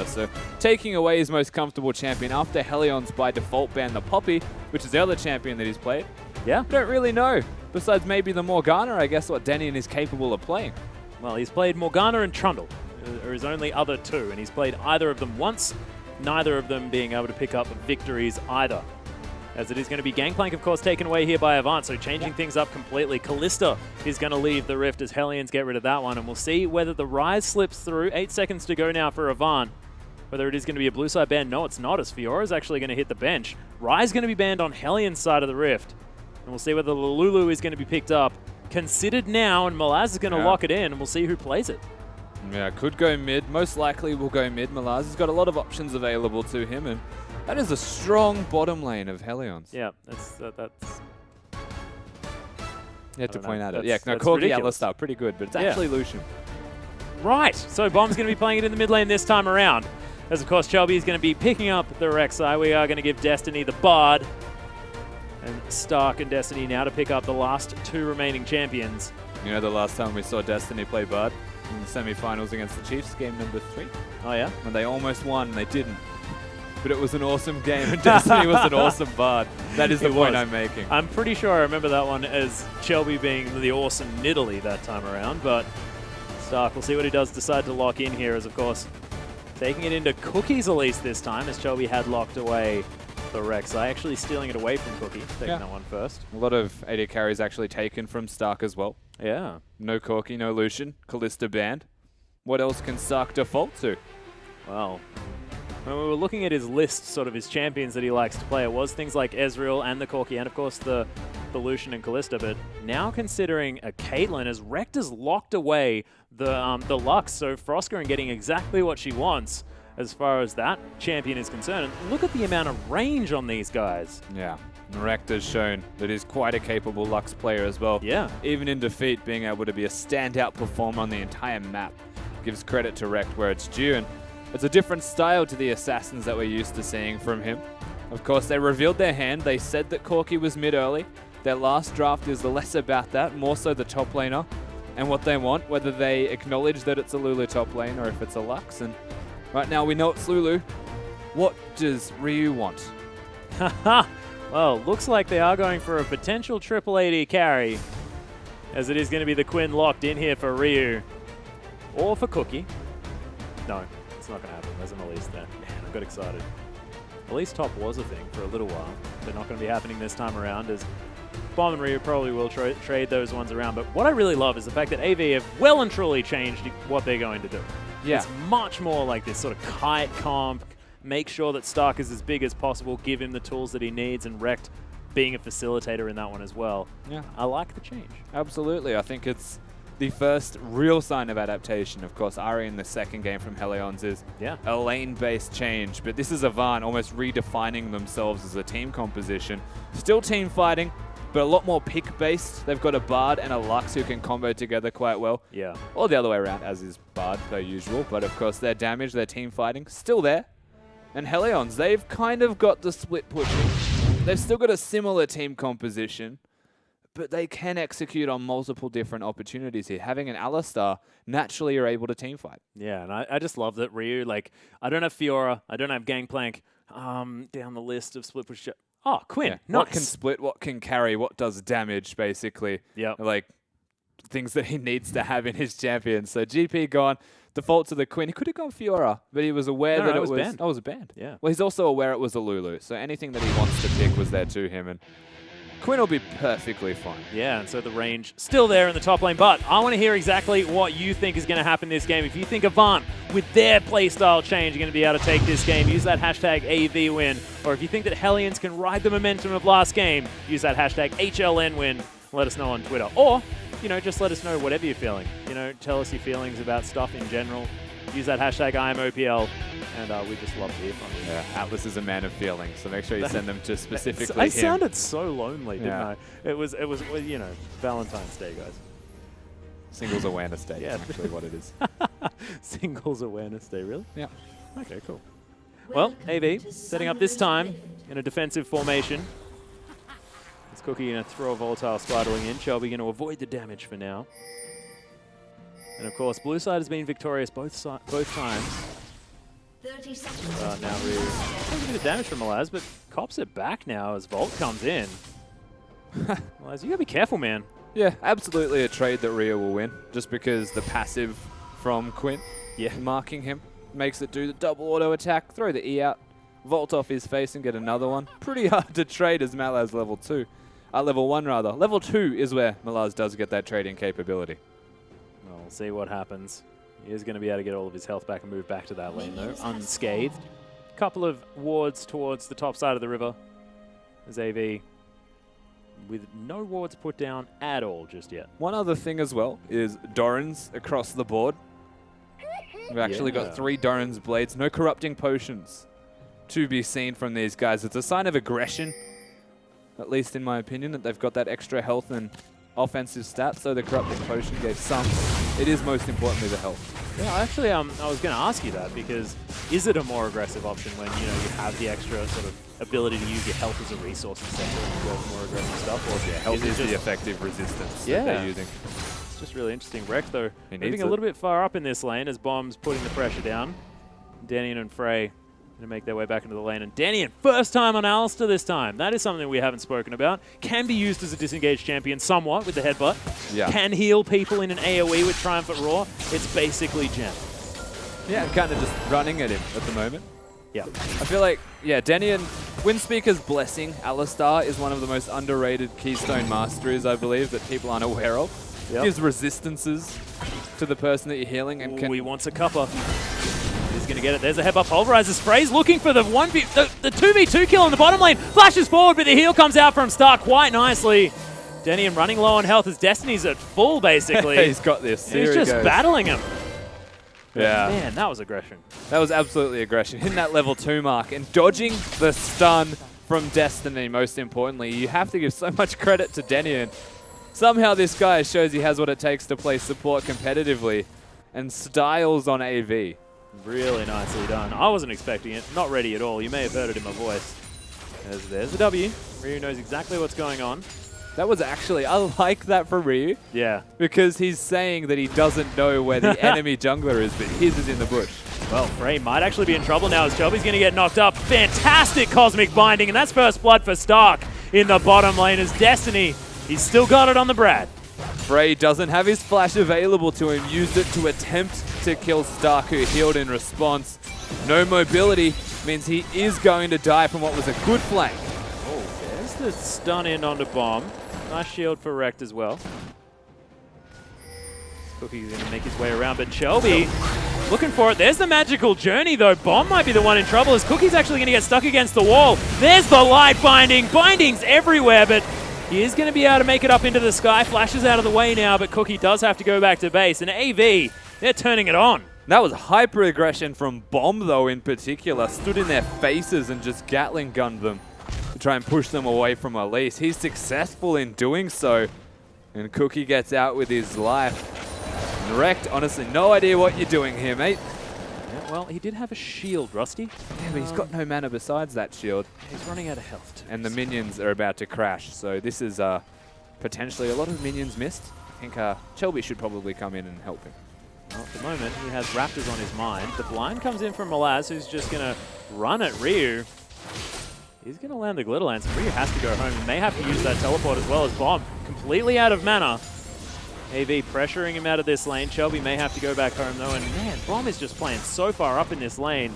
So taking away his most comfortable champion after Hellions by default banned the Poppy, which is the other champion that he's played. Yeah. Don't really know. Besides maybe the Morgana, I guess what Denian is capable of playing. Well, he's played Morgana and Trundle, are his only other two, and he's played either of them once, neither of them being able to pick up victories either. As it is going to be Gangplank, of course, taken away here by Avant, so changing things up completely. Callista is going to leave the Rift as Hellions get rid of that one, and we'll see whether the Rise slips through. 8 seconds to go now for Avant. Whether it is going to be a blue side ban, no, it's not, as Fiora's actually going to hit the bench. Rise going to be banned on Hellions' side of the Rift. And we'll see whether the Lulu is going to be picked up. Considered now, and Malaz is going to lock it in, and we'll see who plays it. Yeah, could go mid. Most likely will go mid. Malaz has got a lot of options available to him, and that is a strong bottom lane of Hellions. Yeah, that's You have to point out it. That's- Yeah, no, that's Corgi ridiculous. Alistar, pretty good, but it's actually Lucian. Right, so Bomb's going to be playing it in the mid lane this time around. As, of course, Shelby is going to be picking up the Rek'Sai. We are going to give Destiny the Bard. And Stark and Destiny now to pick up the last two remaining champions. You know the last time we saw Destiny play Bard? In the semi-finals against the Chiefs, game number 3. Oh, yeah? When they almost won, they didn't. But it was an awesome game, and Destiny was an awesome Bard. That is the point I'm making. I'm pretty sure I remember that one as Shelby being the awesome Nidalee that time around, but Stark, we'll see what he does decide to lock in here, as, of course, taking it into Cookie's at least this time, as Shelby had locked away the Rek'Sai, actually stealing it away from Cookie, taking that one first. A lot of AD carries actually taken from Stark as well. Yeah. No Corki, no Lucian, Callista banned. What else can Stark default to? Well, when we were looking at his list, sort of his champions that he likes to play, it was things like Ezreal and the Corki, and of course the Lucian and Callista, but now considering a Caitlyn, as Rector's locked away the Lux, so Frosker getting exactly what she wants as far as that champion is concerned. And look at the amount of range on these guys. Yeah, Rector's shown that he's quite a capable Lux player as well. Yeah. Even in defeat, being able to be a standout performer on the entire map gives credit to Rect where it's due. And it's a different style to the Assassins that we're used to seeing from him. Of course, they revealed their hand. They said that Corki was mid early. Their last draft is less about that, more so the top laner and what they want, whether they acknowledge that it's a Lulu top lane or if it's a Lux. And right now we know it's Lulu. What does Ryu want? Well, looks like they are going for a potential triple AD carry, as it is going to be the Quinn locked in here for Ryu. Or for Cookie. No, it's not going to happen. There's an Elise there. Man, I got excited. Elise top was a thing for a little while. They're not going to be happening this time around, as Bomb and Ryu probably will trade those ones around. But what I really love is the fact that AV have well and truly changed what they're going to do. Yeah. It's much more like this sort of kite comp, make sure that Stark is as big as possible, give him the tools that he needs, and Rekt being a facilitator in that one as well. Yeah. I like the change. Absolutely. I think it's the first real sign of adaptation. Of course, Ari in the second game from Hellions is a lane-based change, but this is Avant almost redefining themselves as a team composition. Still team fighting, but a lot more pick-based. They've got a Bard and a Lux who can combo together quite well. Yeah. Or the other way around, as is Bard per usual. But of course, their damage, their team fighting, still there. And Hellions, they've kind of got the split pushing. They've still got a similar team composition, but they can execute on multiple different opportunities here. Having an Alistar, naturally you're able to team fight. Yeah, and I just love that Ryu, like, I don't have Fiora, I don't have Gangplank, down the list of split push. Oh, Quinn, Yeah. nice. What can split, what can carry, what does damage, basically. Yeah. Like, things that he needs to have in his champion. So GP gone, default to the Quinn. He could have gone Fiora, but he was aware that it was banned. Oh, it was a banned. Yeah. Well, he's also aware it was a Lulu, so anything that he wants to pick was there to him, and Quinn will be perfectly fine. Yeah, and so the range still there in the top lane, but I want to hear exactly what you think is going to happen this game. If you think Avant, with their playstyle change, are going to be able to take this game, use that hashtag AVWin. Or if you think that Hellions can ride the momentum of last game, use that hashtag HLNWin. Let us know on Twitter. Or, you know, just let us know whatever you're feeling. You know, tell us your feelings about stuff in general. Use that hashtag IamOPL, and we just love to hear from you. Yeah, Atlas is a man of feelings, so make sure you send them to specifically I him. sounded so lonely, didn't Yeah. I? It was, you know, Valentine's Day, guys. Singles Awareness Day Yeah. is actually what it is. Singles Awareness Day, really? Yeah. Okay, cool. Well, AV setting up this time in a defensive formation. It's Cookie going to throw a volatile Squirtling in. Shelby going to avoid the damage for now. And of course, blue side has been victorious both times. 30 seconds. Now Ryu takes a bit of damage from Malaz, but cops it back now as Volt comes in. Malaz, you gotta be careful, man. Yeah, absolutely a trade that Ryu will win, just because the passive from Quinn, marking him, makes it do the double auto attack, throw the E out, Volt off his face and get another one. Pretty hard to trade as Malaz level 2. Level 1 rather. Level 2 is where Malaz does get that trading capability. Well, we'll see what happens. He is going to be able to get all of his health back and move back to that lane, though, unscathed. Couple of wards towards the top side of the river. As AV with no wards put down at all just yet. One other thing as well is Doran's across the board. We've actually got 3 Doran's blades, no corrupting potions to be seen from these guys. It's a sign of aggression, at least in my opinion, that they've got that extra health and offensive stats, so the corrupting potion gave some. It is most importantly the health. Yeah, actually, I was going to ask you that, because is it a more aggressive option when you have the extra sort of ability to use your health as a resource instead of go for more aggressive stuff? Or Health is the effective resistance that they're using. It's just really interesting. Rekt, though, He moving needs a it. little bit far up in this lane as Bomb's putting the pressure down. Danian and Frey going to make their way back into the lane. And Danian, first time on Alistair this time. That is something we haven't spoken about. Can be used as a disengaged champion somewhat with the headbutt. Yeah. Can heal people in an AoE with Triumph at Raw. It's basically Gem. Yeah, I'm kind of just running at him at the moment. Yeah. I feel like, Danian, Windspeaker's Blessing, Alistar, is one of the most underrated Keystone Masteries, I believe, that people aren't aware of. Yep. Gives resistances to the person that you're healing. And Ooh, he wants a cuppa. He's going to get it. There's a headbutt. Pulverizes. Frey's looking for the 2v2 kill in the bottom lane. Flashes forward, but the heal comes out from Star quite nicely. Denian running low on health as Destiny's at full, basically. He's got this. He's just battling him. Yeah. Man, that was aggression. That was absolutely aggression. Hitting that level 2 mark and dodging the stun from Destiny, most importantly. You have to give so much credit to Denian. Somehow this guy shows he has what it takes to play support competitively and styles on AV. Really nicely done. I wasn't expecting it. Not ready at all. You may have heard it in my voice. There's the W. Ryu knows exactly what's going on. That was actually, I like that for Ryu. Yeah. Because he's saying that he doesn't know where the enemy jungler is, but his is in the bush. Well, Frey might actually be in trouble now as Chelby's going to get knocked up. Fantastic Cosmic Binding, and that's first blood for Stark in the bottom lane as Destiny. He's still got it on the Brad. Frey doesn't have his flash available to him, used it to attempt to kill Stark, who healed in response. No mobility means he is going to die from what was a good flank. Oh, there's the stun in onto Bomb. Nice shield for Rekt as well. Cookie's going to make his way around, but Shelby looking for it. There's the magical journey, though. Bomb might be the one in trouble as Cookie's actually going to get stuck against the wall. There's the light binding. Binding's everywhere, but he is going to be able to make it up into the sky. Flashes out of the way now, but Cookie does have to go back to base. And AV, they're turning it on. That was hyper-aggression from Bomb, though, in particular. Stood in their faces and just Gatling gunned them to try and push them away from Elise. He's successful in doing so. And Cookie gets out with his life. And Rekt, honestly, no idea what you're doing here, mate. Yeah, well, he did have a shield, Rusty. Yeah, but he's got no mana besides that shield. He's running out of health, too. And the minions are about to crash. So this is potentially a lot of minions missed. I think Shelby should probably come in and help him. Well, at the moment, he has Raptors on his mind. The blind comes in from Malaz, who's just going to run at Ryu. He's going to land the Glitter Lance. Ryu has to go home. He may have to use that teleport as well as Bomb. Completely out of mana. AV pressuring him out of this lane. Shelby may have to go back home, though. And, man, Bomb is just playing so far up in this lane.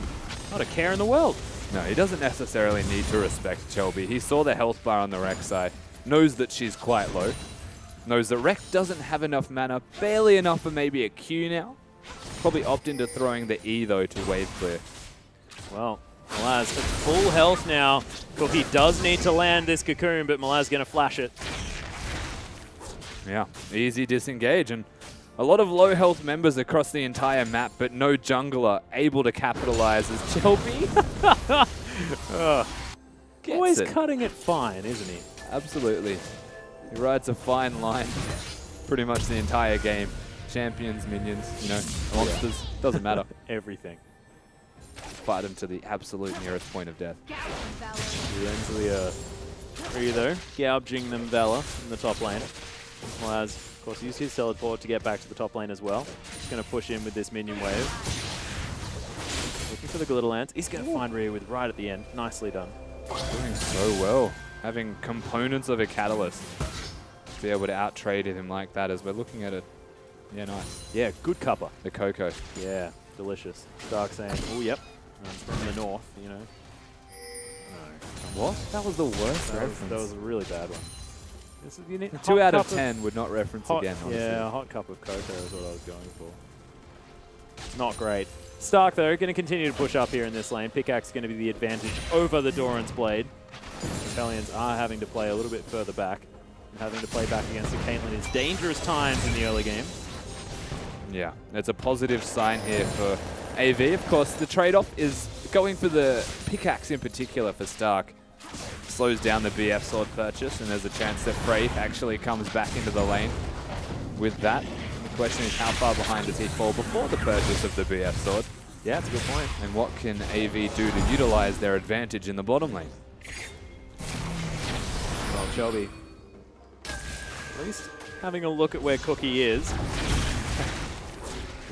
Not a care in the world. No, he doesn't necessarily need to respect Shelby. He saw the health bar on the Rekt side. Knows that she's quite low. Knows that Rekt doesn't have enough mana, barely enough for maybe a Q now. Probably opt into throwing the E, though, to wave clear. Well, Malaz at full health now. Cookie does need to land this cocoon, but Malaz going to flash it. Yeah, easy disengage. And a lot of low health members across the entire map, but no jungler able to capitalize as Shelby. Always cutting it fine, isn't he? Absolutely. He rides a fine line pretty much the entire game. Champions, minions, monsters, doesn't matter. Everything. Fight them to the absolute nearest point of death. Renslayer, Ryu though, gouging them Valor in the top lane. Malaz, of course, used his teleport to get back to the top lane as well. Just going to push in with this minion wave. Looking for the glitter lance. He's going to find Ryu with right at the end. Nicely done. Doing so well. Having components of a catalyst to be able to out-trade him like that as we're looking at it. Yeah, nice. Yeah, good cuppa. The Coco. Yeah, delicious. Stark saying, oh, yep, I'm from the north, you know. No. What? That was the worst reference. That was a really bad one. This is, you need 2 out of 10 would not reference again, honestly. Yeah, a hot cup of cocoa is what I was going for. Not great. Stark, though, going to continue to push up here in this lane. Pickaxe going to be the advantage over the Doran's Blade. The Hellions are having to play a little bit further back. And having to play back against the Caitlyn is dangerous times in the early game. Yeah, it's a positive sign here for AV. Of course, the trade-off is going for the pickaxe in particular for Stark. Slows down the BF sword purchase, and there's a chance that Frey actually comes back into the lane with that. And the question is, how far behind does he fall before the purchase of the BF sword? Yeah, that's a good point. And what can AV do to utilize their advantage in the bottom lane? Well, Shelby, at least having a look at where Cookie is.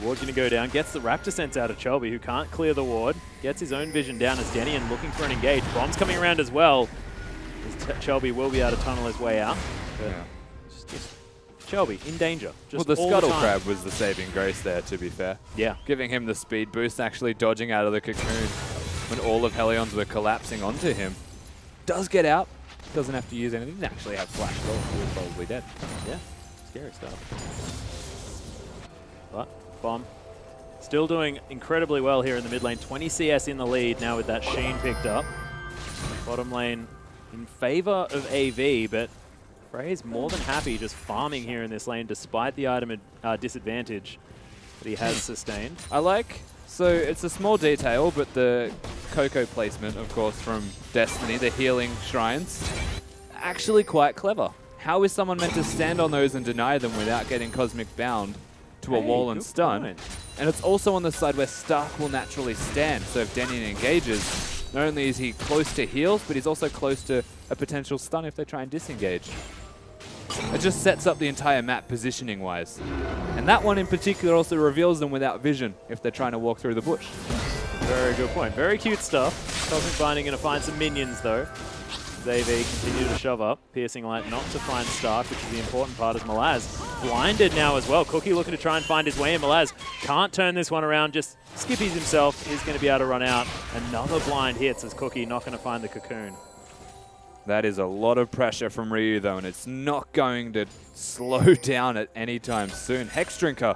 Ward going to go down, gets the Raptor sense out of Chelby, who can't clear the ward. Gets his own vision down as Denian looking for an engage. Bomb's coming around as well. Shelby will be able to tunnel his way out. But Yeah. just Shelby in danger. Well, Just the all Scuttle time. Crab was the saving grace there, to be fair. Yeah. Giving him the speed boost, actually dodging out of the cocoon when all of Hellions were collapsing onto him. Does get out. Doesn't have to use anything. Didn't actually have flash at all. He was probably dead. Yeah. Scary stuff. But Bomb still doing incredibly well here in the mid lane. 20 CS in the lead now with that Sheen picked up. Bottom lane in favor of AV, but Frey's more than happy just farming here in this lane despite the item disadvantage that he has sustained. I like, so it's a small detail, but the Coco placement, of course, from Destiny, the healing shrines, actually quite clever. How is someone meant to stand on those and deny them without getting Cosmic Bound to a wall and stun? Point. And it's also on the side where Stark will naturally stand. So if Denian engages, not only is he close to heals, but he's also close to a potential stun if they try and disengage. It just sets up the entire map positioning-wise. And that one in particular also reveals them without vision if they're trying to walk through the bush. Very good point. Very cute stuff. Cosmic Binding going to find some minions, though. AV continue to shove up. Piercing Light not to find Stark, which is the important part, as Malaz blinded now as well. Cookie looking to try and find his way in. Malaz can't turn this one around, just skippies himself. He's going to be able to run out. Another blind hits as Cookie not going to find the cocoon. That is a lot of pressure from Ryu, though, and it's not going to slow down at any time soon. Hex Drinker,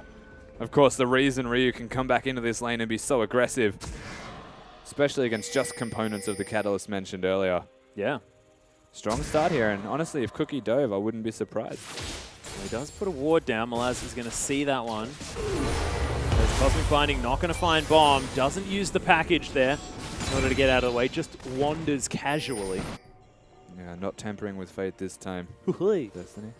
of course, the reason Ryu can come back into this lane and be so aggressive, especially against just components of the Catalyst mentioned earlier. Yeah. Strong start here, and honestly, if Cookie dove, I wouldn't be surprised. He does put a ward down. Malaz is going to see that one. There's Cosmic Binding, not going to find Bomb. Doesn't use the package there in order to get out of the way. Just wanders casually. Yeah, not tampering with fate this time. Destiny.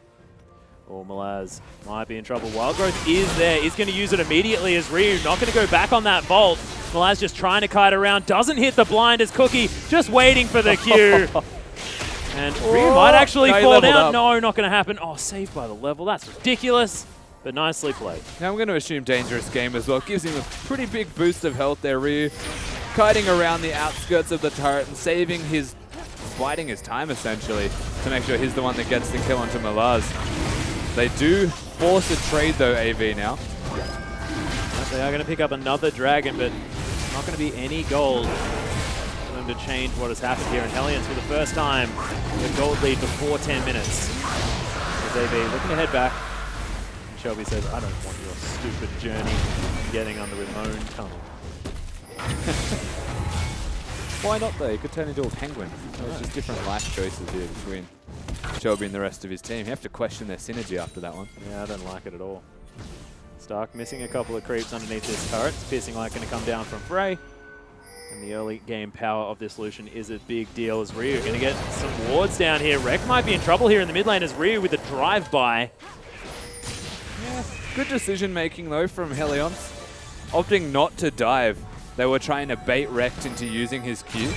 Oh, Malaz might be in trouble. Wild Growth is there. He's going to use it immediately as Ryu. Not going to go back on that vault. Malaz just trying to kite around. Doesn't hit the blind as Cookie. Just waiting for the Q. And Ryu might actually fall down. No, not going to happen. Oh, saved by the level. That's ridiculous. But nicely played. Now I'm going to assume dangerous game as well. Gives him a pretty big boost of health there, Ryu. Kiting around the outskirts of the turret and saving his, biding his time essentially to make sure he's the one that gets the kill onto Malaz. They do force a trade though, AV now. They are going to pick up another dragon, but not going to be any gold for them to change what has happened here in Hellions for the first time. The gold lead before 10 minutes. As AV looking to head back. And Shelby says, I don't want your stupid journey getting under Ramon tunnel. Why not though? He could turn into a penguin. There's just different life choices here between Shelby and the rest of his team. You have to question their synergy after that one. Yeah, I don't like it at all. Stark missing a couple of creeps underneath this turret. Piercing Light going to come down from Frey. And the early game power of this Lucian is a big deal as Ryu going to get some wards down here. Rek might be in trouble here in the mid lane as Ryu with a drive-by. Yeah, good decision making though from Hellions. Opting not to dive. They were trying to bait Rekt into using his Q,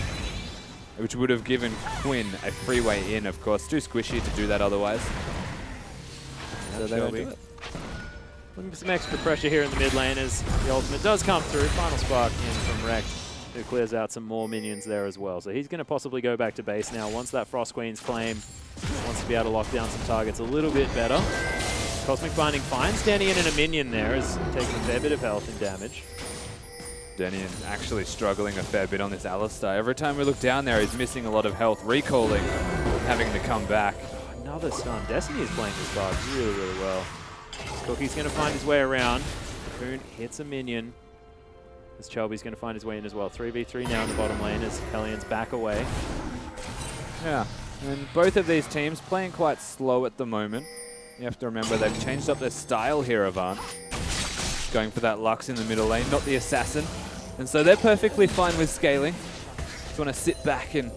which would have given Quinn a free way in, of course. Too squishy to do that otherwise. So they don't do it. Looking for some extra pressure here in the mid lane as the ultimate does come through. Final spark in from Rekt. who clears out some more minions there as well. So he's going to possibly go back to base now once that Frost Queen's claim wants to be able to lock down some targets a little bit better. Cosmic Binding finds Denian and a minion there, is taking a fair bit of health and damage. Denian actually struggling a fair bit on this Alistar. Every time we look down there, he's missing a lot of health, recalling, having to come back. Oh, another stun. Destiny is playing this card really, really well. Cookie's going to find his way around. Cocoon hits a minion. As Chelby's going to find his way in as well. 3v3 now in the bottom lane as Hellions back away. Yeah, and both of these teams playing quite slow at the moment. You have to remember they've changed up their style here, Avant. Going for that Lux in the middle lane, not the assassin. And so they're perfectly fine with scaling. Just want to sit back and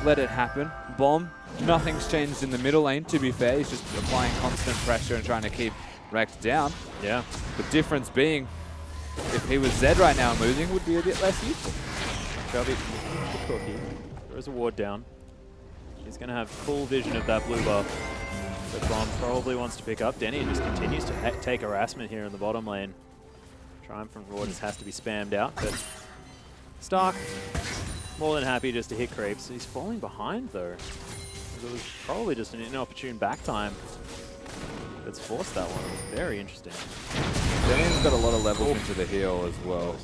let it happen. Bomb, nothing's changed in the middle lane, to be fair. He's just applying constant pressure and trying to keep Rekt down. Yeah. The difference being, if he was Zed right now and losing, would be a bit less useful. Shelby, Cookie throws a ward down. He's going to have full vision of that blue buff. But Bomb probably wants to pick up. Denny just continues to take harassment here in the bottom lane. Triumphant Roar just has to be spammed out. But Stark, more than happy just to hit creeps. He's falling behind though. It was probably just an inopportune back time that's forced that one. Very interesting. Denian's got a lot of levels into the heal as well.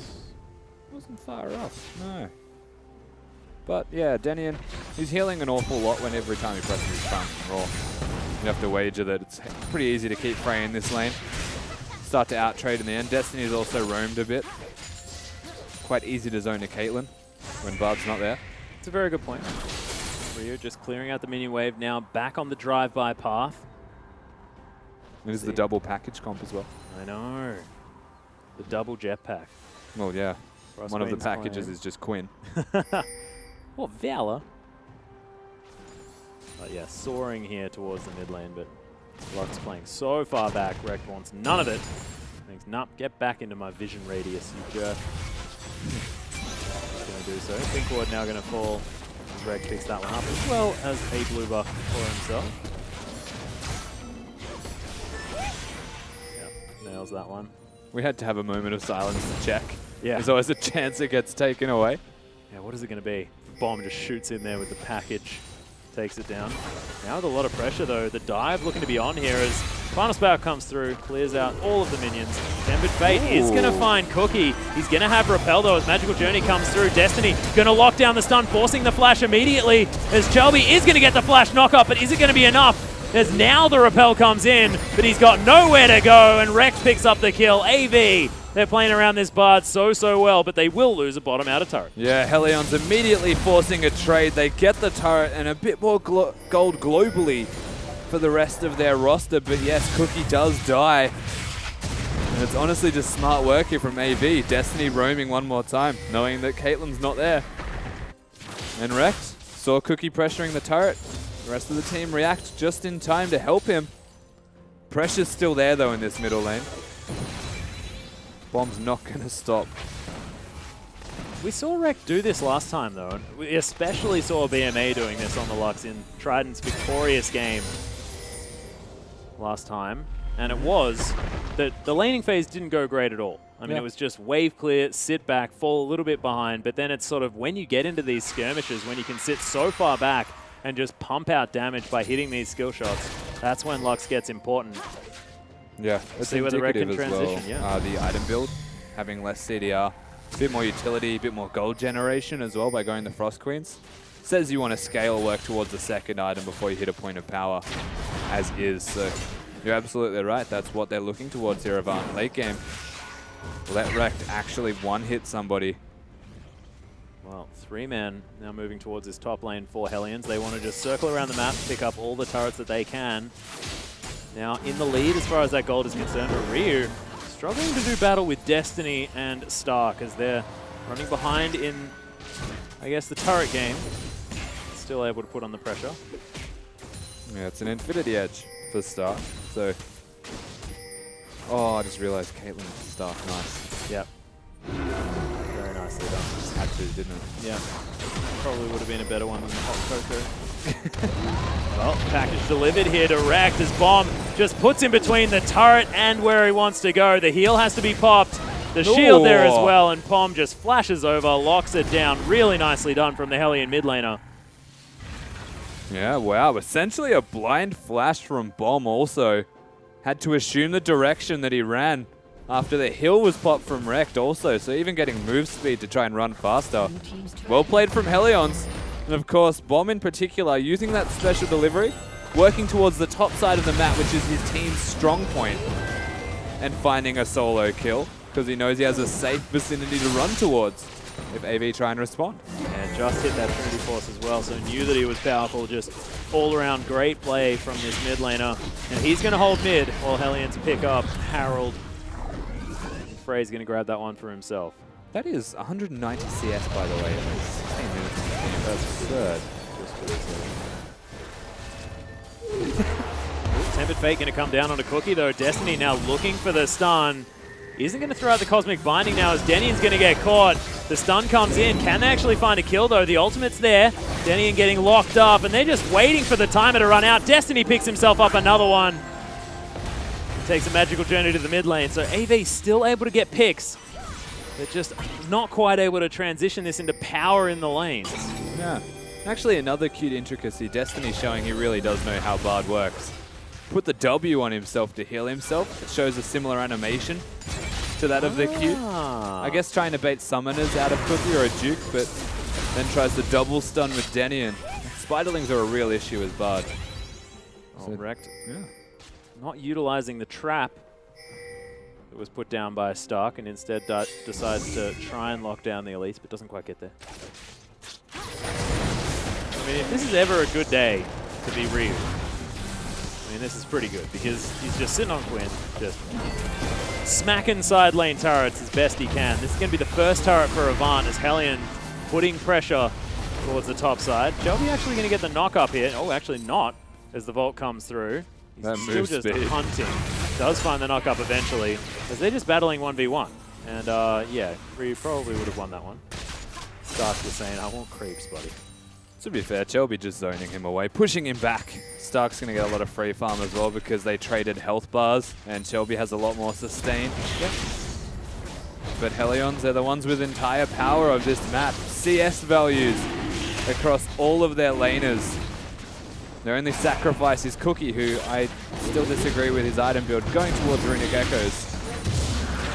Wasn't far off, no. But yeah, Denian, he's healing an awful lot when every time he presses his Triumphant Roar. You have to wager that it's pretty easy to keep Frey in this lane. Start to out-trade in the end. Destiny's also roamed a bit. Quite easy to zone a Caitlyn when Bard's not there. It's a very good point. Ryu just clearing out the minion wave now, back on the drive-by path. It is the double package comp as well. I know. The double jetpack. Well, yeah. Frost One of the Queen's packages claim. is just Quinn. Well, Valor. But yeah, soaring here towards the mid lane, but Lux playing so far back. Rekt wants none of it. Thinks, nah, get back into my vision radius, you jerk. Going to do so. Pink ward now going to fall. Rekt picks that one up, as well as a blue buff for himself. Yeah, nails that one. We had to have a moment of silence to check. Yeah. There's always a chance it gets taken away. Yeah, what is it going to be? Bomb just shoots in there with the package. Takes it down. Now with a lot of pressure though, the dive looking to be on here as Final Spout comes through, clears out all of the minions. Tempered Fate is going to find Cookie. He's going to have Repel though as Magical Journey comes through. Destiny going to lock down the stun, forcing the flash immediately as Chelby is going to get the flash knockup, but is it going to be enough? As now the Repel comes in, but he's got nowhere to go and Rekt picks up the kill. AV, they're playing around this Bard so well, but they will lose a bottom outer turret. Yeah, Hellions immediately forcing a trade. They get the turret and a bit more gold globally for the rest of their roster. But yes, Cookie does die. And it's honestly just smart work here from AV. Destiny roaming one more time, knowing that Caitlyn's not there. And Rekt saw Cookie pressuring the turret. The rest of the team react just in time to help him. Pressure's still there though in this middle lane. Bomb's not going to stop. We saw Rekt do this last time though, and we especially saw BMA doing this on the Lux in Trident's victorious game last time. And it was that the laning phase didn't go great at all. I mean, it was just wave clear, sit back, fall a little bit behind, but then it's sort of when you get into these skirmishes, when you can sit so far back and just pump out damage by hitting these skill shots, that's when Lux gets important. Yeah, it's see where the Rekt can indicative as transition, well. The item build, having less CDR, a bit more utility, a bit more gold generation as well by going the Frost Queens. Says you want to scale work towards the second item before you hit a point of power, as is. So you're absolutely right. That's what they're looking towards here, Avant. Late game. Let Rekt actually one-hit somebody. Well, 3-man now moving towards this top lane for Hellions. They want to just circle around the map, pick up all the turrets that they can. Now in the lead as far as that gold is concerned, but Ryu struggling to do battle with Destiny and Stark as they're running behind in, I guess, the turret game. Still able to put on the pressure. Yeah, it's an Infinity Edge for Stark. So, oh, I just realized Caitlyn's Stark. Nice. Yep. Very nicely done. Just had to, didn't it? Yeah. Probably would have been a better one than the hot cocoa. Well, package delivered here to Rekt as Bomb just puts him between the turret and where he wants to go. The heal has to be popped. The shield there as Ooh. well, and Pom just flashes over, locks it down. Really nicely done from the Hellion mid laner. Yeah, wow. Essentially a blind flash from Bomb also. Had to assume the direction that he ran after the hill was popped from Rekt also, so even getting move speed to try and run faster. Well played from Hellions. And of course, Bomb in particular, using that special delivery, working towards the top side of the map, which is his team's strong point, and finding a solo kill, because he knows he has a safe vicinity to run towards if AV try and respond. And just hit that Trinity Force as well, so knew that he was powerful. Just all-around great play from this mid laner. And he's going to hold mid while Hellions pick up Harold. Frey's going to grab that one for himself. That is 190 CS, by the way, in 16 minutes of the game. That's absurd. Tempered Fate going to come down on a Cookie, though. Destiny now looking for the stun. Isn't going to throw out the Cosmic Binding now as Denian's going to get caught. The stun comes in. Can they actually find a kill, though? The ultimate's there. Denian getting locked up, and they're just waiting for the timer to run out. Destiny picks himself up another one. Takes a magical journey to the mid lane. So AV still able to get picks. They're just not quite able to transition this into power in the lanes. Yeah. Actually, another cute intricacy. Destiny showing he really does know how Bard works. Put the W on himself to heal himself. It shows a similar animation to that of the Q. I guess trying to bait summoners out of Cookie or a Duke, but then tries to double stun with Denian. Spiderlings are a real issue as Bard. So Rekt, yeah. not utilizing the trap that was put down by Stark, and instead decides to try and lock down the elites, but doesn't quite get there. I mean, if this is ever a good day to be Ryu, I mean, this is pretty good, because he's just sitting on Quinn, just smacking side lane turrets as best he can. This is going to be the first turret for Avant as Hellion putting pressure towards the top side. Shelby actually going to get the knock up here. Oh, actually not, as the Vault comes through. He's still just hunting. Does find the knock up eventually, as they're just battling 1v1. And yeah, Ryu probably would have won that one. Stark was saying, I want creeps, buddy. To be fair, Shelby just zoning him away, pushing him back. Stark's going to get a lot of free farm as well because they traded health bars and Shelby has a lot more sustain. Yep. But Hellions are the ones with entire power of this map. CS values across all of their laners. Their only sacrifice is Cookie, who I still disagree with his item build, going towards Runic Echoes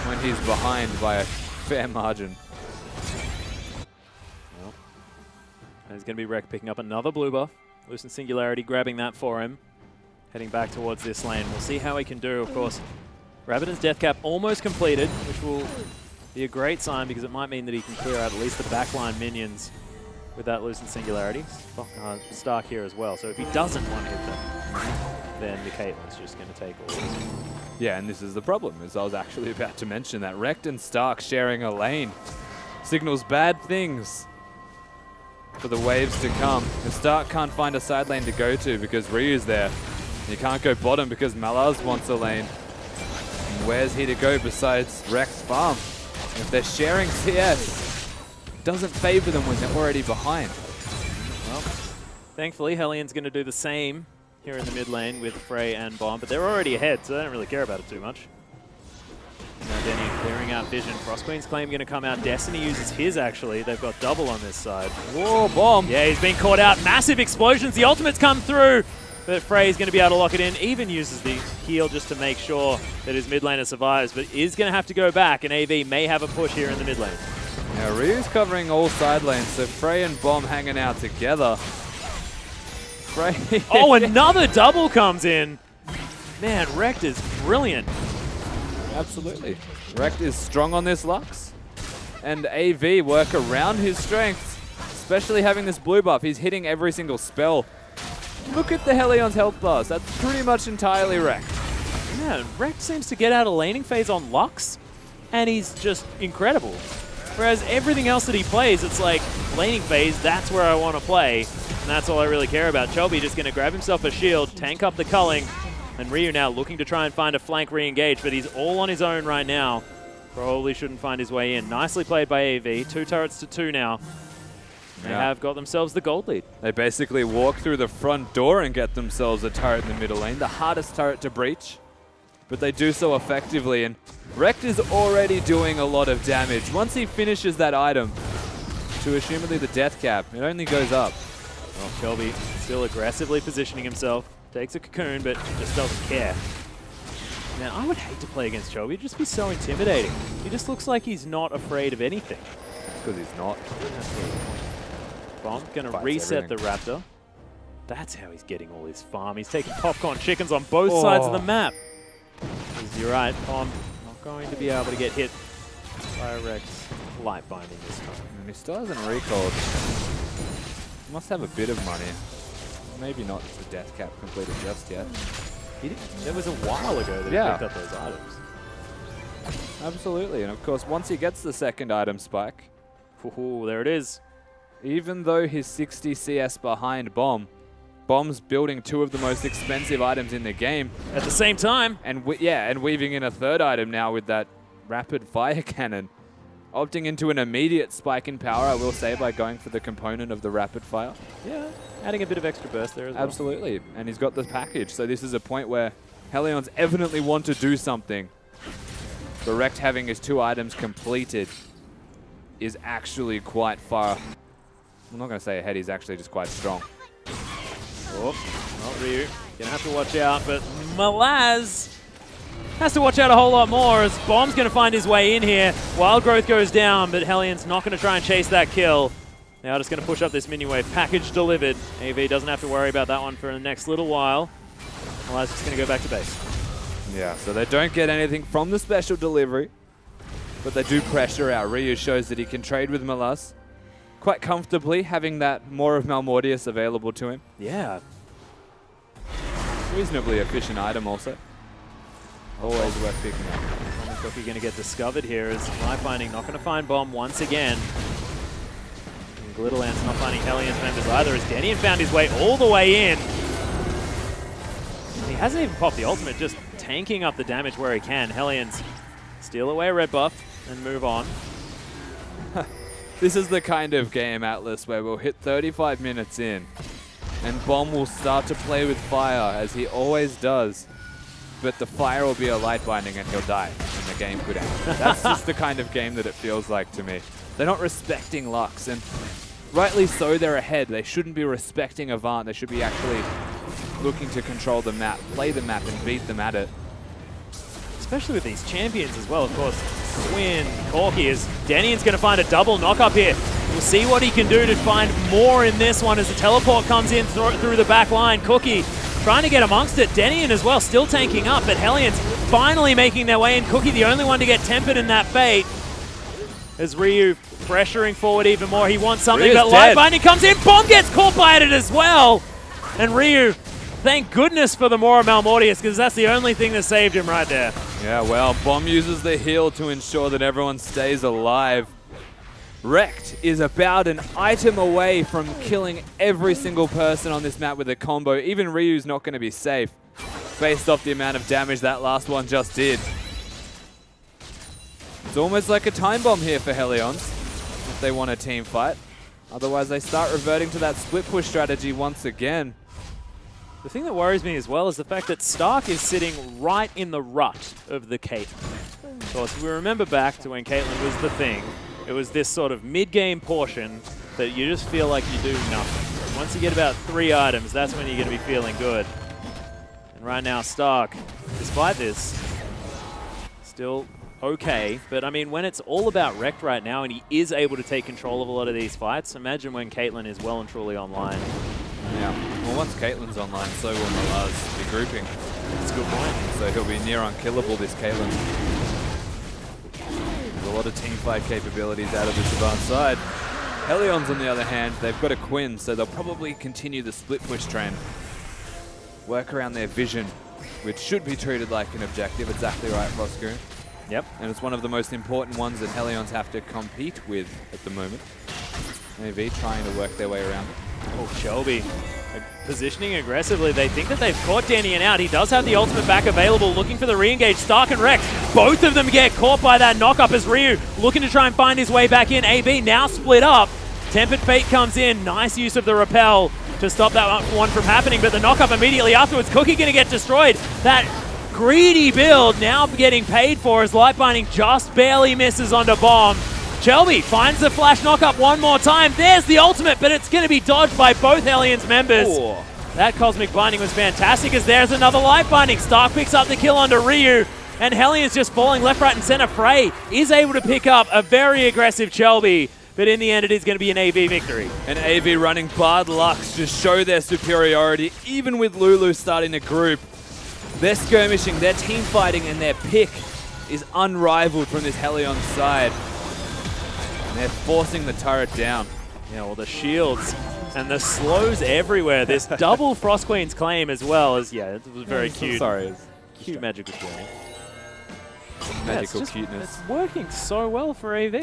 when he's behind by a fair margin. There's going to be Rekt picking up another blue buff. Lucent Singularity grabbing that for him. Heading back towards this lane. We'll see how he can do, of course. Rabbiden's death cap almost completed, which will be a great sign because it might mean that he can clear out at least the backline minions with that Lucent Singularity. Stark here as well. So if he doesn't want to hit them, then the Caitlyn's just going to take all this. Yeah, and this is the problem, as I was actually about to mention that Rekt and Stark sharing a lane signals bad things for the waves to come. The Stark can't find a side lane to go to because Ryu's there. He can't go bottom because Malaz wants a lane. And where's he to go besides Rekt's farm? And if they're sharing CS, it doesn't favor them when they're already behind. Well, thankfully, Hellion's going to do the same here in the mid lane with Frey and Bomb, but they're already ahead, so they don't really care about it too much. Now Denny clearing out Vision. Frost Queen's Claim going to come out. Destiny uses his, actually. They've got double on this side. Whoa, Bomb. Yeah, he's been caught out. Massive explosions. The ultimates come through, but Frey's going to be able to lock it in. Even uses the heal just to make sure that his mid laner survives, but is going to have to go back, and AV may have a push here in the mid lane. Now Ryu's covering all side lanes, so Frey and Bomb hanging out together. Frey. Oh, another double comes in. Man, Rekt is brilliant. Absolutely. Rekt is strong on this Lux. And AV work around his strengths, especially having this blue buff. He's hitting every single spell. Look at the Hellion's health bars. That's pretty much entirely Rekt. Yeah, Rekt seems to get out of laning phase on Lux, and he's just incredible. Whereas everything else that he plays, it's like, laning phase, that's where I want to play, and that's all I really care about. Chelby just going to grab himself a shield, tank up the culling, and Ryu now looking to try and find a flank re-engage, but he's all on his own right now. Probably shouldn't find his way in. Nicely played by AV. 2 turrets to 2 now. They have got themselves the gold lead. They basically walk through the front door and get themselves a turret in the middle lane, the hardest turret to breach. but they do so effectively, and Rekt is already doing a lot of damage. Once he finishes that item, to assumedly the death cap, it only goes up. Well, Shelby still aggressively positioning himself. Takes a cocoon, but just doesn't care. Man, I would hate to play against Shelby. It'd just be so intimidating. He just looks like he's not afraid of anything. Because he's not. Bomb gonna reset the Raptor. That's how he's getting all his farm. He's taking popcorn chickens on both sides of the map. You're right, Bomb not going to be able to get hit by a Rex light binding this time. And he still hasn't recalled. He must have a bit of money. Maybe not the death cap completed just yet. There was a while ago that he picked up those items. Absolutely, and of course, once he gets the second item spike, Ooh, there it is. even though he's 60 CS behind Bomb's building two of the most expensive items in the game. At the same time. And and weaving in a third item now with that rapid fire cannon. Opting into an immediate spike in power, I will say, by going for the component of the rapid fire. Yeah, adding a bit of extra burst there as well. Absolutely, and he's got the package, so this is a point where Hellions evidently want to do something. But Rekt having his two items completed is actually quite far. I'm not going to say ahead, he's actually just quite strong. Oh, Ryu, gonna have to watch out, but Malaz has to watch out a whole lot more as Bomb's going to find his way in here. Wild Growth goes down, but Hellions not going to try and chase that kill. Now just going to push up this minion wave. Package delivered. AV doesn't have to worry about that one for the next little while. Malaz just going to go back to base. Yeah, so they don't get anything from the special delivery, but they do pressure out. Ryu shows that he can trade with Malaz quite comfortably, having that more of Malmortius available to him. Yeah. Reasonably efficient item also. Always worth picking up. Bomb Cookie going to get discovered here as Light Binding not going to find Bomb once again. And Glitterland's not finding Hellions members either as Denian found his way all the way in. He hasn't even popped the ultimate, just tanking up the damage where he can. Hellions steal away a red buff and move on. This is the kind of game, Atlas, where we'll hit 35 minutes in and Bomb will start to play with fire, as he always does. But the fire will be a light binding and he'll die and the game could end. That's just the kind of game that it feels like to me. They're not respecting Lux, and rightly so, they're ahead. They shouldn't be respecting Avant. They should be actually looking to control the map, play the map, and beat them at it. Especially with these champions as well, of course. Swin, Corky, as Denian's going to find a double knock-up here. We'll see what he can do to find more in this one as the teleport comes in through the back line. Cookie trying to get amongst it. Denian as well, still tanking up, but Hellions finally making their way in. Cookie the only one to get tempered in that fate. As Ryu pressuring forward even more. He wants something, Ryu's but Light Binding comes in. Bomb gets caught by it as well. And Ryu, thank goodness for the Mora Malmortius, because that's the only thing that saved him right there. Yeah, well, Bomb uses the heal to ensure that everyone stays alive. Rekt is about an item away from killing every single person on this map with a combo. Even Ryu's not going to be safe, based off the amount of damage that last one just did. It's almost like a time bomb here for Hellions, if they want a team fight. Otherwise, they start reverting to that split push strategy once again. The thing that worries me as well is the fact that Stark is sitting right in the rut of the Caitlyn. Of course, we remember back to when Caitlyn was the thing. It was this sort of mid-game portion that you just feel like you do nothing. And once you get about 3 items, that's when you're going to be feeling good. And right now, Stark, despite this, still okay. But I mean, when it's all about Rekt right now and he is able to take control of a lot of these fights, imagine when Caitlyn is well and truly online. Yeah, well, once Caitlyn's online, so will Malaz be grouping. That's a good point. So he'll be near unkillable, this Caitlyn. A lot of teamfight capabilities out of this Avant side. Hellions, on the other hand, they've got a Quinn, so they'll probably continue the split push trend. Work around their vision, which should be treated like an objective. Exactly right, Frostgoon. Yep. And it's one of the most important ones that Hellions have to compete with at the moment. AV trying to work their way around it. Oh, Shelby positioning aggressively. They think that they've caught Denian out. He does have the ultimate back available, looking for the re-engage. Stark and Rekt, both of them get caught by that knock-up as Ryu looking to try and find his way back in. AB now split up. Tempered Fate comes in. Nice use of the repel to stop that one from happening, but the knock-up immediately afterwards. Cookie going to get destroyed. That Greedy build, now getting paid for as Light Binding just barely misses onto Bomb. Shelby finds the flash knock-up one more time. There's the ultimate, but it's going to be dodged by both Hellions members. Ooh. That Cosmic Binding was fantastic as there's another Light Binding. Stark picks up the kill onto Ryu, and Hellions just falling left, right, and center. Frey is able to pick up a very aggressive Shelby, but in the end it is going to be an AV victory. And AV running Bard Lux to show their superiority, even with Lulu starting to group. Their skirmishing, their team fighting, and their pick is unrivaled from this Hellions side. And they're forcing the turret down. Yeah, well, the shields and the slows everywhere. This double Frost Queen's claim as well as, yeah, it was very cute. Sorry. Cute magical journey. Magical cuteness. It's working so well for AV.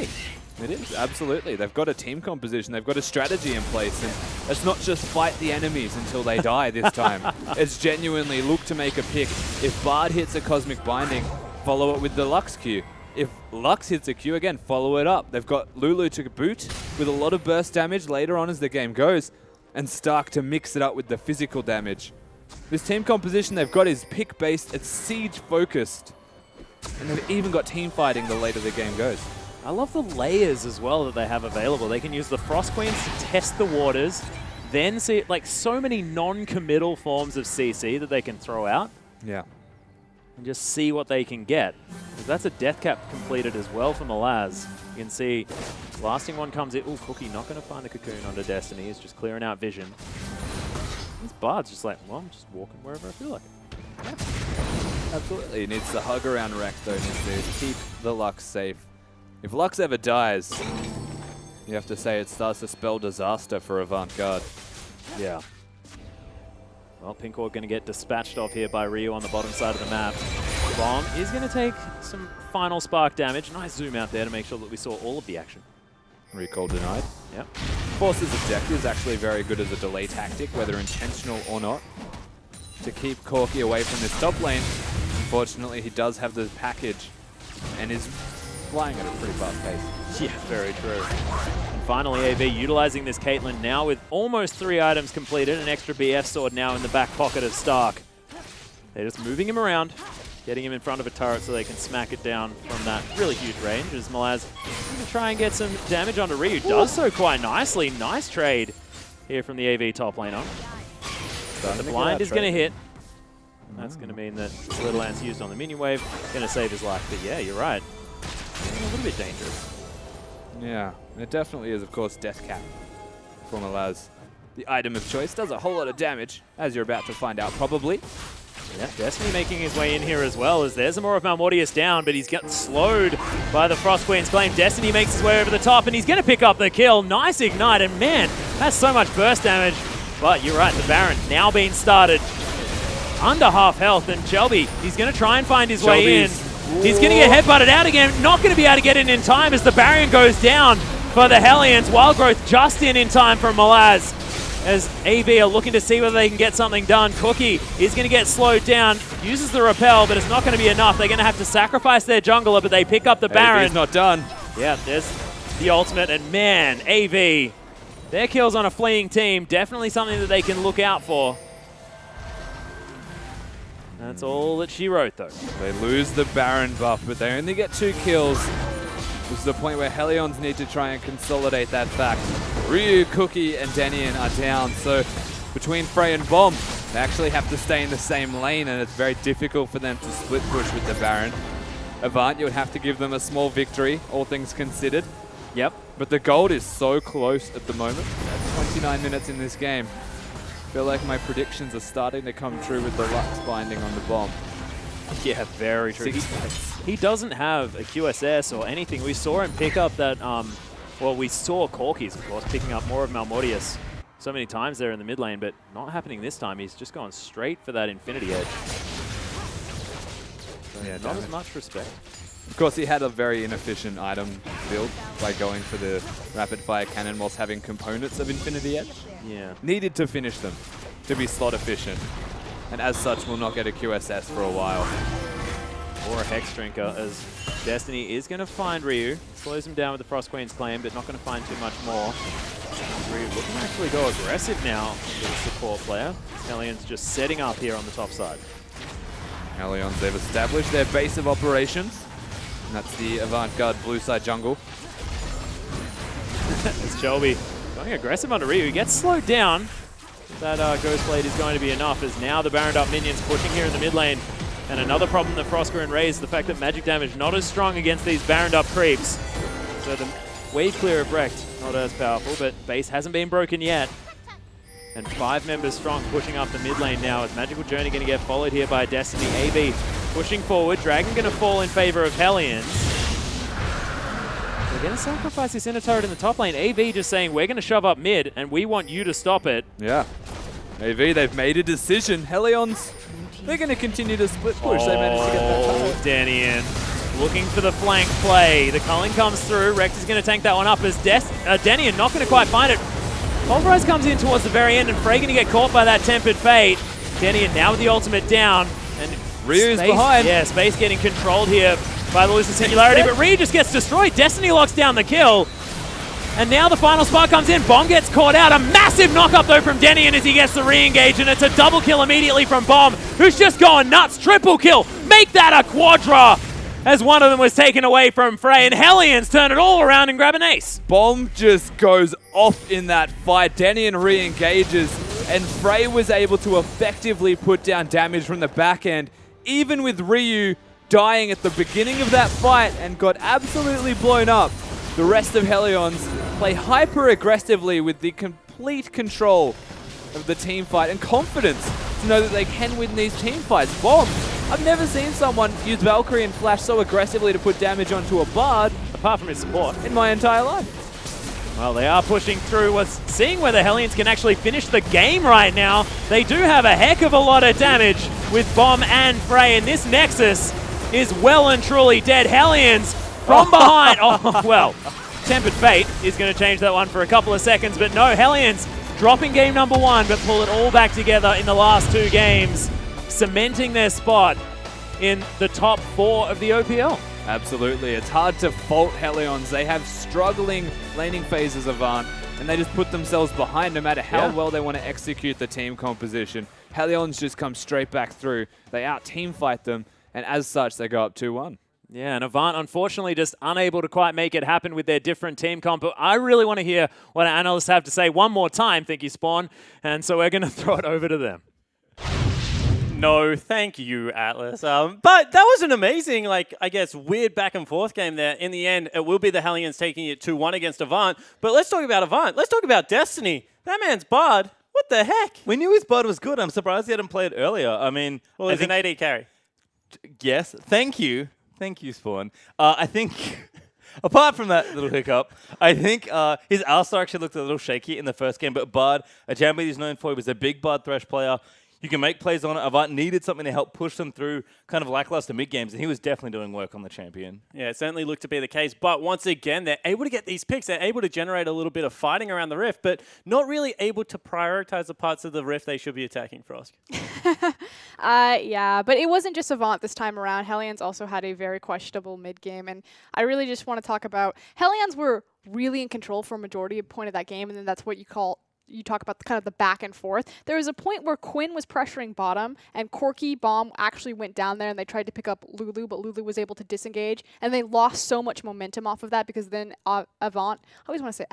It is, absolutely. They've got a team composition, they've got a strategy in place, and it's not just fight the enemies until they die this time. It's genuinely look to make a pick. If Bard hits a Cosmic Binding, follow it with the Lux Q. If Lux hits a Q again, follow it up. They've got Lulu to boot with a lot of burst damage later on as the game goes, and Stark to mix it up with the physical damage. This team composition they've got is pick-based, it's siege-focused, and they've even got team fighting the later the game goes. I love the layers as well that they have available. They can use the Frost Queens to test the waters, then see like so many non-committal forms of CC that they can throw out. Yeah. And just see what they can get. That's a death cap completed as well for Malaz. You can see lasting one comes in. Ooh, Cookie not going to find the cocoon under Destiny. He's just clearing out vision. This Bard's just like, well, I'm just walking wherever I feel like it. Yeah. Absolutely. He needs to hug around Rex though, needs to keep the Lux safe. If Lux ever dies, you have to say it starts to spell disaster for Avant Garde. Yeah. Well, Pinkor going to get dispatched off here by Ryu on the bottom side of the map. Bomb is going to take some final spark damage. Nice zoom out there to make sure that we saw all of the action. Recall denied. Yep. Force's objective is actually very good as a delay tactic, whether intentional or not, to keep Corki away from this top lane. Unfortunately, he does have the package and is flying at a pretty fast pace. Yeah, very true. And finally, AV utilizing this Caitlyn now with almost 3 items completed. An extra BF sword now in the back pocket of Stark. They're just moving him around, getting him in front of a turret so they can smack it down from that really huge range. As Malaz going to try and get some damage onto Ryu. Does so quite nicely. Nice trade here from the AV top laner. The blind is going to hit. That's going to mean that Little Ant's used on the minion wave. Going to save his life. But yeah, you're right. A little bit dangerous. Yeah, it definitely is, of course, Death Cap for Malaz. The item of choice does a whole lot of damage, as you're about to find out, probably. Yeah, Destiny making his way in here as well, as there's more of Malmortius down, but he's got slowed by the Frost Queen's claim. Destiny makes his way over the top, and he's going to pick up the kill. Nice ignite, and man, that's so much burst damage. But you're right, the Baron now being started under half health, and Shelby, he's going to try and find his way in. He's going to get headbutted out again. Not going to be able to get in time as the Barrier goes down for the Hellions. Wild Growth just in time from Malaz as AV are looking to see whether they can get something done. Cookie is going to get slowed down. Uses the repel, but it's not going to be enough. They're going to have to sacrifice their jungler, but they pick up the Baron. AV's not done. Yeah, there's the ultimate. And man, AV, their kills on a fleeing team, definitely something that they can look out for. That's all that she wrote, though. They lose the Baron buff, but they only get 2 kills. This is the point where Hellions need to try and consolidate that fact. Ryu, Cookie, and Denian are down, so between Frey and Bomb, they actually have to stay in the same lane, and it's very difficult for them to split push with the Baron. Avant, you would have to give them a small victory, all things considered. Yep. But the gold is so close at the moment. 29 minutes in this game. I feel like my predictions are starting to come true with the Lux binding on the Bomb. Yeah, very true. 6 points. He doesn't have a QSS or anything. We saw him pick up that, well, we saw Corkies, of course, picking up more of Malmortius so many times there in the mid lane, but not happening this time. He's just gone straight for that Infinity Edge. So yeah, not as much respect. Of course, he had a very inefficient item build by going for the rapid fire cannon whilst having components of Infinity Edge. Yeah. Needed to finish them to be slot efficient, and as such will not get a QSS for a while. Or a Hex Drinker, as Destiny is going to find Ryu. Slows him down with the Frost Queen's claim, but not going to find too much more. Ryu looking to actually go aggressive now with the support player. Hellions just setting up here on the top side. Hellions, they've established their base of operations. And that's the Avant Garde blue side jungle. As Shelby going aggressive onto Ryu. He gets slowed down. That Ghost Blade is going to be enough, as now the Baroned Up minions pushing here in the mid lane. And another problem that Frosker and raised, the fact that magic damage not as strong against these Baroned Up creeps. So the wave clear of Wrecked, not as powerful, but base hasn't been broken yet. And 5 members strong pushing up the mid lane now, as Magical Journey going to get followed here by Destiny. AB pushing forward, Dragon going to fall in favor of Hellions. They're going to sacrifice this inner turret in the top lane. AV just saying, we're going to shove up mid, and we want you to stop it. Yeah. AV, they've made a decision. Hellions, they're going to continue to split push. They managed to get that turret. Denian looking for the flank play. The culling comes through. Rex is going to tank that one up as Denian not going to quite find it. Pulverize comes in towards the very end, and Frey going to get caught by that Tempered Fate. Denian now with the ultimate down. And Ryu's behind. Yeah, Space getting controlled here by the Lucid Singularity, but Ryu just gets destroyed. Destiny locks down the kill. And now the final spark comes in. Bomb gets caught out. A massive knock-up, though, from Denian as he gets the re-engage, and it's a double kill immediately from Bomb, who's just going nuts. Triple kill. Make that a quadra, as one of them was taken away from Frey, and Hellions turn it all around and grab an ace. Bomb just goes off in that fight. Denian re-engages, and Frey was able to effectively put down damage from the back end, even with Ryu dying at the beginning of that fight and got absolutely blown up. The rest of Hellions play hyper-aggressively with the complete control of the team fight and confidence to know that they can win these team fights. Bomb, I've never seen someone use Valkyrie and Flash so aggressively to put damage onto a Bard, apart from his support, in my entire life. Well, they are pushing through. Seeing whether Hellions can actually finish the game right now. They do have a heck of a lot of damage with Bomb and Frey, and this Nexus is well and truly dead. Hellions from behind. Oh, well, Tempered Fate is going to change that one for a couple of seconds, but no, Hellions dropping game number 1, but pull it all back together in the last 2 games, cementing their spot in the top 4 of the OPL. Absolutely. It's hard to fault Hellions. They have struggling laning phases of Avant, and they just put themselves behind no matter how well they want to execute the team composition. Hellions just come straight back through. They out-team fight them, and as such, they go up 2-1. Yeah, and Avant, unfortunately, just unable to quite make it happen with their different team comp. But I really want to hear what our analysts have to say one more time, thank you, Spawn. And so we're going to throw it over to them. No, thank you, Atlas. But that was an amazing, I guess, weird back and forth game there. In the end, it will be the Hellions taking it 2-1 against Avant. But let's talk about Avant. Let's talk about Destiny. That man's Bard. What the heck? We knew his Bard was good. I'm surprised he hadn't played earlier. I mean, well, he's an AD carry. Yes. Thank you. Thank you, Spawn. I think, apart from that little hiccup, I think his R-Star actually looked a little shaky in the first game, but Bard, a champion he's known for, he was a big Bard Thresh player. You can make plays on it. Avant needed something to help push them through kind of lackluster mid-games, and he was definitely doing work on the champion. Yeah, it certainly looked to be the case. But once again, they're able to get these picks. They're able to generate a little bit of fighting around the Rift, but not really able to prioritize the parts of the Rift they should be attacking, Frost. Yeah, but it wasn't just Avant this time around. Hellions also had a very questionable mid-game, and I really just want to talk about Hellions were really in control for a majority of point of that game, and then that's what you talk about kind of the back and forth. There was a point where Quinn was pressuring bottom, and Corki Bomb actually went down there, and they tried to pick up Lulu, but Lulu was able to disengage, and they lost so much momentum off of that because then Avant, I always want to say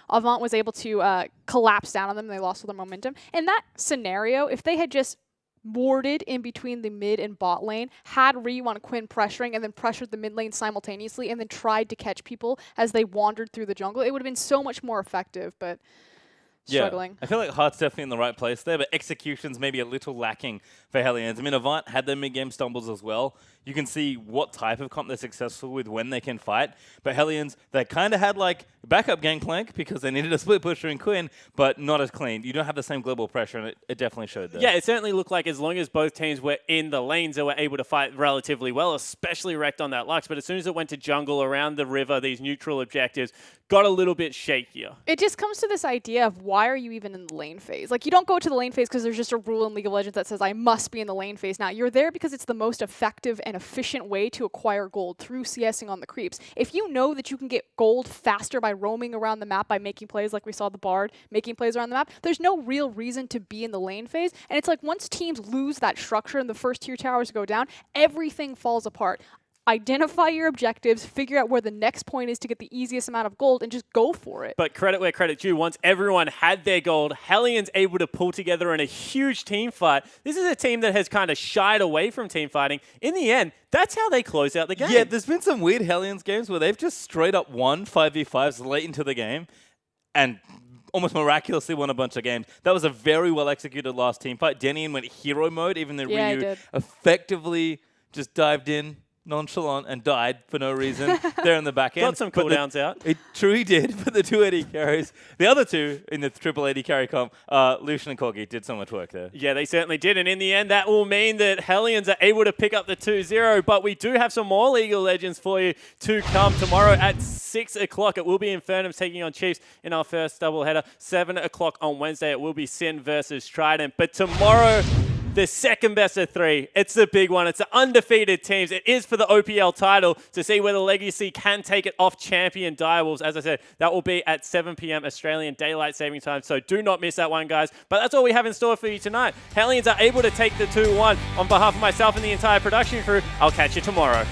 Avant was able to collapse down on them, and they lost all their momentum. In that scenario, if they had just warded in between the mid and bot lane, had Ryu on Quinn pressuring, and then pressured the mid lane simultaneously, and then tried to catch people as they wandered through the jungle, it would have been so much more effective, but struggling. Yeah, I feel like Heart's definitely in the right place there, but execution's maybe a little lacking for Hellions. I mean, Avant had their mid-game stumbles as well. You can see what type of comp they're successful with when they can fight. But Hellions, they kind of had like backup gangplank because they needed a split pusher in Quinn, but not as clean. You don't have the same global pressure, and it definitely showed there. Yeah, it certainly looked like as long as both teams were in the lanes, they were able to fight relatively well, especially wrecked on that Lux. But as soon as it went to jungle, around the river, these neutral objectives, got a little bit shakier. It just comes to this idea of why are you even in the lane phase? Like, you don't go to the lane phase because there's just a rule in League of Legends that says I must be in the lane phase now. You're there because it's the most effective and efficient way to acquire gold through CSing on the creeps. If you know that you can get gold faster by roaming around the map, by making plays like we saw the Bard making plays around the map, there's no real reason to be in the lane phase. And it's like once teams lose that structure and the first tier towers go down, everything falls apart. Identify your objectives, figure out where the next point is to get the easiest amount of gold, and just go for it. But credit where credit due. Once everyone had their gold, Hellions able to pull together in a huge team fight. This is a team that has kind of shied away from team fighting. In the end, that's how they close out the game. Yeah, there's been some weird Hellions games where they've just straight up won 5v5s late into the game and almost miraculously won a bunch of games. That was a very well executed last team fight. Denian went hero mode, even though Ryu effectively just dived in nonchalant and died for no reason there in the back end. Got some cooldowns out. It truly did, but the 280 carries, the other two in the triple 80 carry comp, Lucian and Corgi did so much work there. Yeah, they certainly did. And in the end, that will mean that Hellions are able to pick up the 2-0. But we do have some more League of Legends for you to come tomorrow at 6 o'clock. It will be Infernums taking on Chiefs in our first doubleheader. 7 o'clock on Wednesday, it will be Sin versus Trident. But tomorrow, the second best of 3. It's the big one. It's the undefeated teams. It is for the OPL title to see whether Legacy can take it off champion Direwolves. As I said, that will be at 7 p.m. Australian Daylight Saving Time, so do not miss that one, guys. But that's all we have in store for you tonight. Hellions are able to take the 2-1. On behalf of myself and the entire production crew, I'll catch you tomorrow.